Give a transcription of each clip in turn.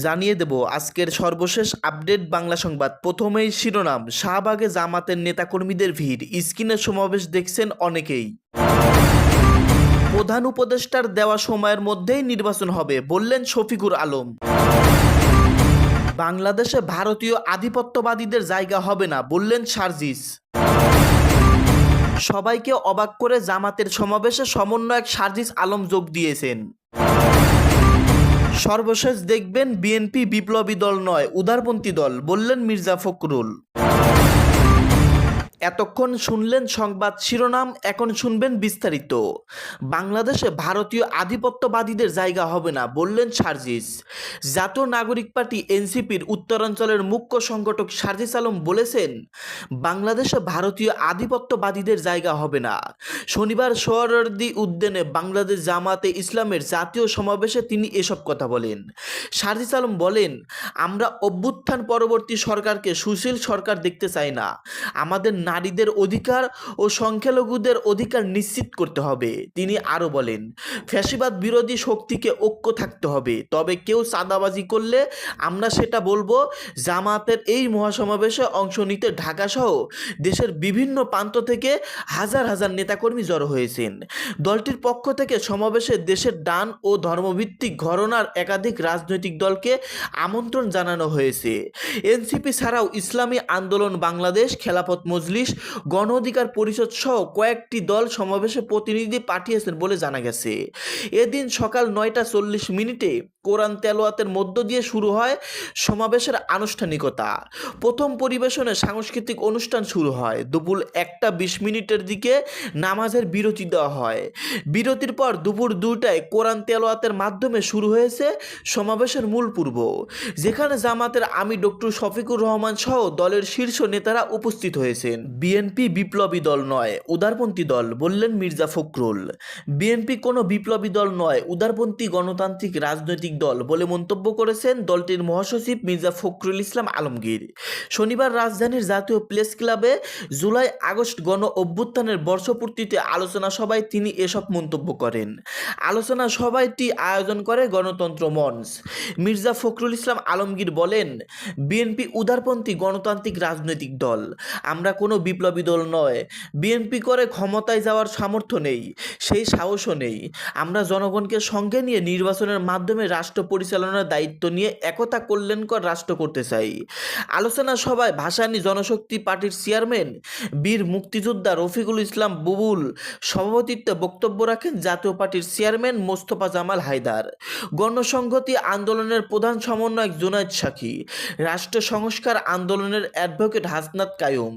জানিয়ে দেব আজকের সর্বশেষ আপডেট বাংলা সংবাদ। প্রথমেই শিরোনাম, শাহবাগে জামাতের নেতাকর্মীদের ভিড়, স্ক্রিনে সমাবেশ দেখছেন অনেকেই। প্রধান উপদেষ্টার দেওয়া সময়ের মধ্যেই নির্বাচন হবে বললেন শফিকুর আলম। বাংলাদেশে ভারতীয় আধিপত্যবাদীদের জায়গা হবে না বললেন সার্জিস। সবাইকে অবাক করে জামাতের সমাবেশে সমন্বয়ক সার্জিস আলম যোগ দিয়েছেন। সর্বশেষ দেখবেন বিএনপি বিপ্লবী দল নয়, উদারপন্থী দল বললেন মির্জা ফখরুল। এতক্ষণ শুনলেন সংবাদ শিরোনাম, এখন শুনবেন বিস্তারিত। বাংলাদেশে ভারতীয় আধিপত্যবাদীদের জায়গা হবে না বললেন সার্জিস। জাতীয় নাগরিক পার্টি এনসিপির উত্তরাঞ্চলের মুখ্য সংগঠক সার্জিস আলম বলেছেন, বাংলাদেশে ভারতীয় আধিপত্যবাদীদের জায়গা হবে না। শনিবার সোহরাওয়ার্দী উদ্যানে বাংলাদেশ জামাতে ইসলামের জাতীয় সমাবেশে তিনি এসব কথা বলেন। সার্জিস আলম বলেন, আমরা অভ্যুত্থান পরবর্তী সরকারকে সুশীল সরকার দেখতে চাই না। আমাদের নারীদের অধিকার ও সংখ্যালঘুদের অধিকার নিশ্চিত করতে হবে। তিনি আরও বলেন, ফ্যাসিবাদ বিরোধী শক্তিকে ঐক্য থাকতে হবে, তবে কেউ চাঁদাবাজি করলে আমরা সেটা বলবো। জামাতের এই মহাসমাবেশে অংশ নিতে ঢাকাসহ দেশের বিভিন্ন প্রান্ত থেকে হাজার হাজার নেতাকর্মী জড়ো হয়েছেন। দলটির পক্ষ থেকে সমাবেশে দেশের ডান ও ধর্মভিত্তিক ঘরানার একাধিক রাজনৈতিক দলকে আমন্ত্রণ জানানো হয়েছে। এনসিপি ছাড়াও ইসলামী আন্দোলন বাংলাদেশ, খেলাফত মজলিস, গণ অধিকার পরিষদ সহ কয়েকটি দল সমাবেশে প্রতিনিধি পাঠিয়েছেন বলে জানা গেছে। এদিন সকাল 9টা 40 মিনিটে কোরআন তেলাওয়াতের মধ্য দিয়ে শুরু হয় সমাবেশের আনুষ্ঠানিকতা। প্রথম পরিবেশনে সাংস্কৃতিক অনুষ্ঠান শুরু হয়। দুপুর 1টা 20 মিনিটের দিকে নামাজের বিরতি দেওয়া হয়। বিরতির পর দুপুর 2টায় কোরআন তেলাওয়াতের মাধ্যমে শুরু হয়েছে সমাবেশের মূল পর্ব, যেখানে জামাতের আমির ডক্টর শফিকুর রহমান সহ দলের শীর্ষ নেতারা উপস্থিত হয়েছেন। বিএনপি বিপ্লবী দল নয়, উদারপন্থী দল বললেন মির্জা ফখরুল। বিএনপি কোনো বিপ্লবী দল নয়, উদারপন্থী গণতান্ত্রিক রাজনৈতিক দল বলে মন্তব্য করেছেন দলটির মহাসচিব মির্জা ফখরুল ইসলাম আলমগীর। শনিবার রাজধানীর জাতীয় প্রেস ক্লাবে জুলাই আগস্ট গণ অভ্যুত্থানের বর্ষপূর্তিতে আলোচনা সভায় তিনি এসব মন্তব্য করেন। আলোচনা সভাটি আয়োজন করে গণতন্ত্র মঞ্চ। মির্জা ফখরুল ইসলাম আলমগীর বলেন, বিএনপি উদারপন্থী গণতান্ত্রিক রাজনৈতিক দল, আমরা কোনো বিপ্লবী দল নয়। বিএনপি করে ক্ষমতায় যাওয়ার সামর্থ্য নেই, সেই সাহসও নেই। আমরা জনগণকে সঙ্গে নিয়ে নির্বাচনের মাধ্যমে রাষ্ট্র পরিচালনার দায়িত্ব নিয়ে একতা কল্যাণকর রাষ্ট্র করতে চাই। আলোচনা সভায় ভাসানী জনশক্তি পার্টির চেয়ারম্যান বীর মুক্তিযোদ্ধা রফিকুল ইসলাম বুবুল সভাপতিত্বে বক্তব্য রাখেন জাতীয় পার্টির চেয়ারম্যান মোস্তফা জামাল হায়দার, গণসংহতি আন্দোলনের প্রধান সমন্বয়ক জুনায়েদ সাকি, রাষ্ট্র সংস্কার আন্দোলনের অ্যাডভোকেট হাসনাত কায়ুম,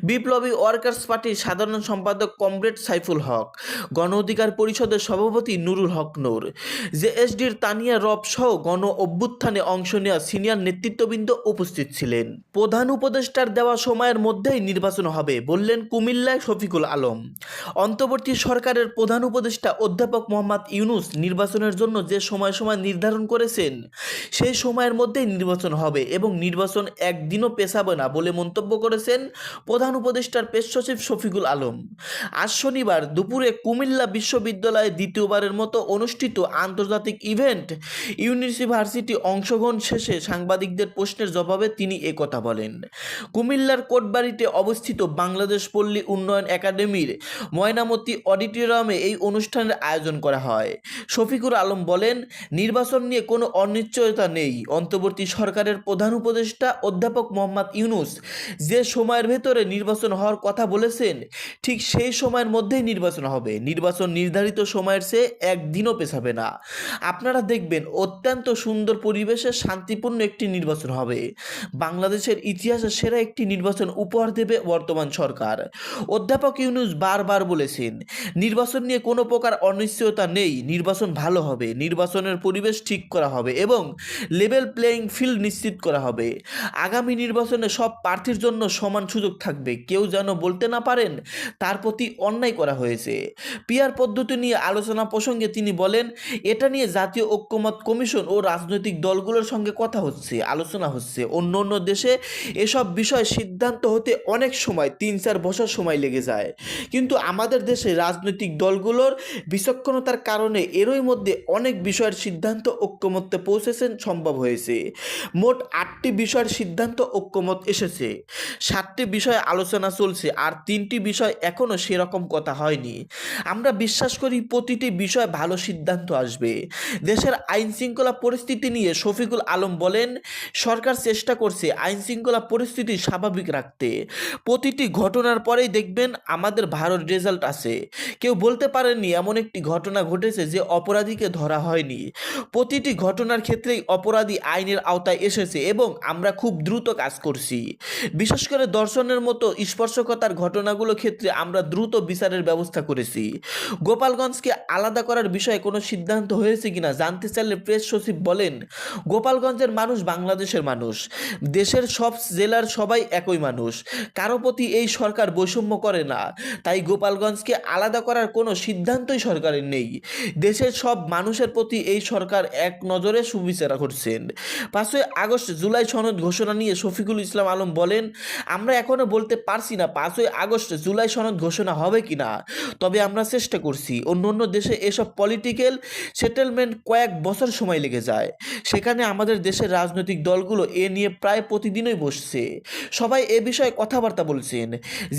বিপ্লবী ওয়ার্কার্স পার্টির সাধারণ সম্পাদক কমরেড সাইফুল হক, গণ অধিকার পরিষদের সভাপতি নুরুল হক নূর, জেএসডির তানিয়া রব সহ গণ অভ্যুত্থানে অংশ নেওয়া সিনিয়র নেতৃত্ববৃন্দ উপস্থিত ছিলেন। প্রধান উপদেষ্টার দেওয়া সময়ের মধ্যেই নির্বাচন হবে বললেন কুমিল্লায় শফিকুল আলম। অন্তর্বর্তী সরকারের প্রধান উপদেষ্টা অধ্যাপক মোহাম্মদ ইউনূস নির্বাচনের জন্য যে সময় নির্ধারণ করেছেন, সেই সময়ের মধ্যেই নির্বাচন হবে এবং নির্বাচন একদিনও পেছাবে না বলে মন্তব্য করেছেন প্রধান উপদেষ্টার প্রেস সচিব শফিকুল আলম। আজ শনিবার দুপুরে কুমিল্লা বিশ্ববিদ্যালয়ে দ্বিতীয়বারের মতো অনুষ্ঠিত আন্তর্জাতিক ইভেন্ট ইউনিভার্সিটি অংশগ্রহণ শেষে সাংবাদিকদের প্রশ্নের জবাবে তিনি একথা বলেন। কুমিল্লার কোটবাড়িতে অবস্থিত বাংলাদেশ পল্লী উন্নয়ন একাডেমির ময়নামতি অডিটোরিয়ামে এই অনুষ্ঠানের আয়োজন করা হয়। শফিকুল আলম বলেন, নির্বাচন নিয়ে কোনো অনিশ্চয়তা নেই। অন্তর্বর্তী সরকারের প্রধান উপদেষ্টা অধ্যাপক মোহাম্মদ ইউনূস যে সময়ের ভেতরে নির্বাচন হওয়ার কথা বলেছেন, ঠিক সেই সময়ের মধ্যেই নির্বাচন হবে। নির্বাচন নির্ধারিত সময়ের চেয়ে একদিনও পেছাবে না। আপনারা দেখবেন অত্যন্ত সুন্দর পরিবেশে শান্তিপূর্ণ একটি নির্বাচন হবে। বাংলাদেশের ইতিহাসে সেরা একটি নির্বাচন উপহার দেবে বর্তমান সরকার। অধ্যাপক ইউনূস বারবার বলেছেন, নির্বাচন নিয়ে কোনো প্রকার অনিশ্চয়তা নেই। নির্বাচন ভালো হবে, নির্বাচনের পরিবেশ ঠিক করা হবে এবং লেভেল প্লেয়িং ফিল্ড নিশ্চিত করা হবে। আগামী নির্বাচনে সব প্রার্থীর জন্য সমান সুযোগ থাকবে। কেউ যেন বলতে না পারেন তার প্রতি অন্যায় করা হয়েছে। পিআর পদ্ধতি নিয়ে আলোচনা প্রসঙ্গে তিনি বলেন, এটা নিয়ে জাতীয় ঐক্যমত কমিশন ও রাজনৈতিক দলগুলোর সঙ্গে কথা হচ্ছে, আলোচনা হচ্ছে। অন্য অন্য দেশে এসব বিষয়ে সিদ্ধান্ত হতে অনেক সময় 3-4 বছর সময় লেগে যায়, কিন্তু আমাদের দেশে রাজনৈতিক দলগুলোর বিচক্ষণতার কারণে এরই মধ্যে অনেক বিষয়ের সিদ্ধান্ত ঐক্যমত্যে পৌঁছেছেন সম্ভব হয়েছে। মোট 8টি বিষয়ের সিদ্ধান্ত ঐক্যমত এসেছে, 7টি বিষয়ে আলোচনা চলছে, আর 3টি বিষয় এখনও সেরকম কথা হয়নি। আমরা বিশ্বাস করি প্রতিটি বিষয়ে ভালো সিদ্ধান্ত আসবে। দেশের আইন শৃঙ্খলা পরিস্থিতি নিয়ে শফিকুল আলম বলেন, সরকার চেষ্টা করছে আইন শৃঙ্খলা পরিস্থিতি স্বাভাবিক রাখতে। প্রতিটি ঘটনার পরেই দেখবেন আমাদের ভালো রেজাল্ট আছে। কেউ বলতে পারেননি এমন একটি ঘটনা ঘটেছে যে অপরাধীকে ধরা হয়নি। প্রতিটি ঘটনার ক্ষেত্রেই অপরাধী আইনের আওতায় এসেছে এবং আমরা খুব দ্রুত কাজ করছি। বিশেষ করে ধর্ষণের মতো স্পর্শকাতর ঘটনাগুলো ক্ষেত্রে আমরা দ্রুত বিচারের ব্যবস্থা করেছি। গোপালগঞ্জকে আলাদা করার বিষয়ে কোনো সিদ্ধান্ত হয়েছে কিনা জানতে চাইলে প্রেস সচিব বলেন, গোপালগঞ্জের মানুষ বাংলাদেশের মানুষ, দেশের সব জেলার সবাই একই মানুষ, কারো প্রতি এই সরকার বৈষম্য করে না। তাই গোপালগঞ্জকে আলাদা করার কোনো সিদ্ধান্তই সরকারের নেই। দেশের সব মানুষের প্রতি এই সরকার এক নজরে সুবিচার করছেন। 5ই আগস্ট জুলাই সনদ ঘোষণা নিয়ে শফিকুল ইসলাম আলম বলেন, আমরা এখনো বলতে পারছি না 5ই আগস্ট জুলাই সনদ ঘোষণা হবে কিনা, তবে আমরা চেষ্টা করছি। অন্য দেশে এসব পলিটিক্যাল সেটেলমেন্ট কয়েক বছর সময় লেগে যায়, সেখানে আমাদের দেশের রাজনৈতিক দলগুলো এ নিয়ে প্রায় প্রতিদিনই বসছে, সবাই এ বিষয়ে কথাবার্তা বলছেন।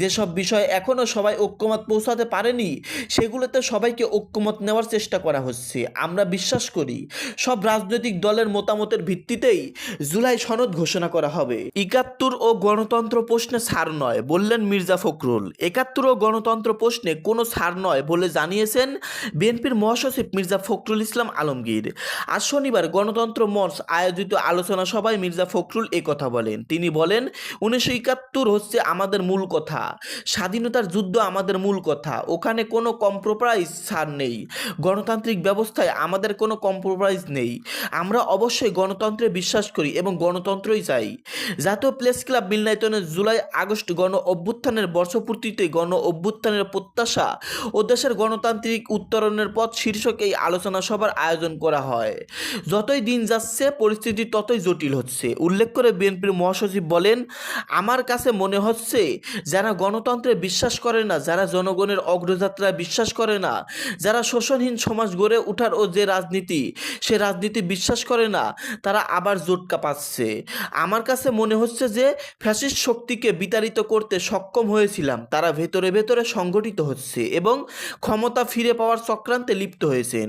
যেসব বিষয়ে এখনও সবাই ঐক্যমত পৌঁছাতে পারেনি সেগুলোতে সবাইকে ঐক্যমত নেওয়ার চেষ্টা করা হচ্ছে। আমরা বিশ্বাস করি সব রাজনৈতিক দলের মতামতের ভিত্তিতেই জুলাই সনদ ঘোষণা করা হবে। 71 ও গণতন্ত্র প্রশ্নে ছাড় নয় বললেন মির্জা ফখরুল। 71 ও গণতন্ত্র প্রশ্নে কোনো ছাড় নয় বলে জানিয়েছেন বিএনপির মহাসচিব মির্জা ফখরুল ইসলাম আলমগীর। আজ শনিবার গণতন্ত্র মঞ্চ আয়োজিত আলোচনা সভায় মির্জা ফখরুল কথা বলেন। তিনি বলেন, 1971 হচ্ছে আমাদের মূল কথা, স্বাধীনতার যুদ্ধ আমাদের মূল কথা, ওখানে কোনো কম্প্রোমাইজ ছাড় নেই। গণতান্ত্রিক ব্যবস্থায় আমাদের কোনো কম্প্রোমাইজ নেই। আমরা অবশ্যই গণতন্ত্রে বিশ্বাস করি এবং গণতন্ত্রই চাই। জাতীয় প্রেস ক্লাব মিলনায়তনে জুলাই আগস্ট গণ অভ্যুত্থানের বর্ষপূর্তিতে গণ অভ্যুত্থানের প্রত্যাশা ও দেশের গণতান্ত্রিক উত্তরণের পথ শীর্ষক এই আলোচনা সভার আয়োজন করা হয়। যতই দিন যাচ্ছে পরিস্থিতি ততই জটিল হচ্ছে। উল্লেখ করে বিএনপির মহাসচিব বলেন, আমার কাছে মনে হচ্ছে যারা গণতন্ত্রে বিশ্বাস করে না, যারা জনগণের অগ্রযাত্রায় বিশ্বাস করে না, যারা শোষণহীন সমাজ গড়ে ওঠার ও যে রাজনীতি সে রাজনীতি বিশ্বাস করে না, তারা আবার জোটকা পাচ্ছে। আমার কাছে মনে হচ্ছে যে ফ্যাসিস্ট শক্তিকে বিতাড়িত করতে সক্ষম হয়েছিলাম, তারা ভেতরে ভেতরে সংগঠিত হচ্ছে এবং ক্ষমতা ফিরে পাওয়ার চক্রান্তে লিপ্ত হয়েছেন।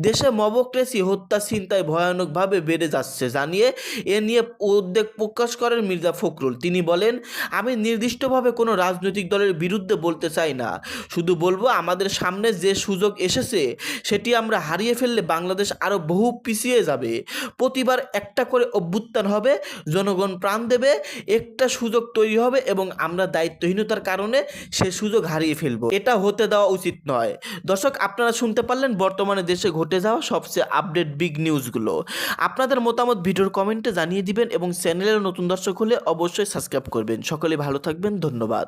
দেশে মবক্রেসি হত্যা ছিনতাই ভয়ানকভাবে বেড়ে যাচ্ছে জানিয়ে এ নিয়ে উদ্বেগ প্রকাশ করেন মির্জা ফখরুল। তিনি বলেন, আমি নির্দিষ্টভাবে কোনো রাজনৈতিক দলের বিরুদ্ধে বলতে চাই না, শুধু বলবো আমাদের সামনে যে সুযোগ এসেছে সেটি আমরা হারিয়ে ফেললে বাংলাদেশ আরও বহু পিছিয়ে যাবে। প্রতিবার একটা করে অভ্যুত্থান হবে, জনগণ প্রাণ দেবে, একটা সুযোগ তৈরি হবে এবং আমরা দায়িত্বহীনতার কারণে সে সুযোগ হারিয়ে ফেলবো। এটা হতে দেওয়া উচিত নয়। দর্শক, আপনারা শুনতে পারলেন বর্তমানে দেশে ঘটে যাওয়া সবচেয়ে আপডেট বিগ নিউজগুলো। আপনাদের মতামত ভিডিওর কমেন্টে জানিয়ে দিবেন এবং চ্যানেলের নতুন দর্শক হলে অবশ্যই সাবস্ক্রাইব করবেন। সকলে ভালো থাকবেন, ধন্যবাদ।